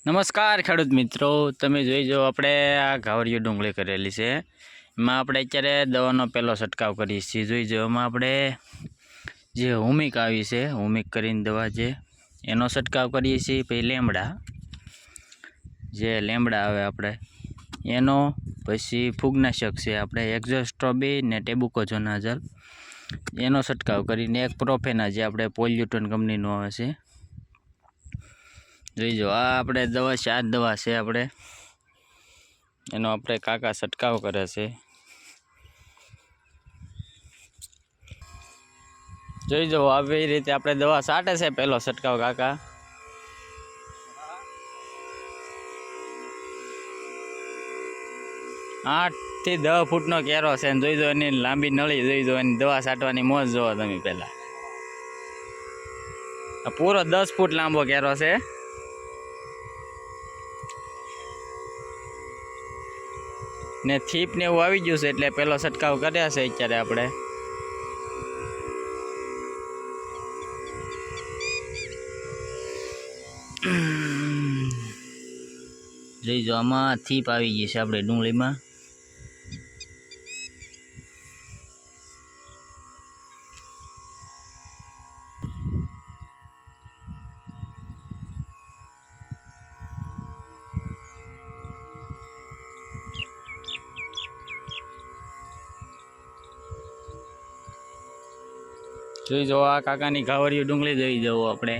નમસ્કાર ખેડૂત મિત્રો, તમે જોઈ જો આપણે આ ઘાવરિયો ડુંગળી કરેલી છે. એમાં આપણે અત્યારે દવાનો પહેલો છંટકાવ કરીએ છીએ. જોઈ જો એમાં આપણે જે હુમિક આવી છે, હુમિક કરીને દવા જે એનો છંટકાવ કરીએ છીએ. પછી લેમડા આવે આપણે એનો, પછી ફૂગનાશક છે આપણે એક્ઝોસ્ટ્રોબી ને ટેબુકોઝોનાઝોલ એનો છંટકાવ કરીને એક પ્રોફેના જે આપણે પોલ્યુટન કંપનીનું આવે છે. જોઈ જો આ આપણે દવા 4 દવા છે આપણે એનો આપણે કાકા છંટકાવ કરે છે. જોઈ જો આવી રીતે આપણે દવા છાંટે છે. પહેલો છંટકાવ કાકા 8 થી 10 ફૂટનો કેરો છે. જોઈ જો એની લાંબી નળી, જોઈ જો એની દવા છાંટવાની મોજ જોવો તમે. પહેલા પૂરો 10 ફૂટ લાંબો કેરો છે. ને થીપ ને એવું આવી ગયું છે એટલે પહેલો છંટકાવ કર્યા છે અત્યારે આપણે. જોઈ જો આમાં થીપ આવી ગઈ છે આપણે ડુંગળીમાં. જોઈ જો આ કાકાની ઘાવરિયું ડુંગળી જોઈ જવું આપણે.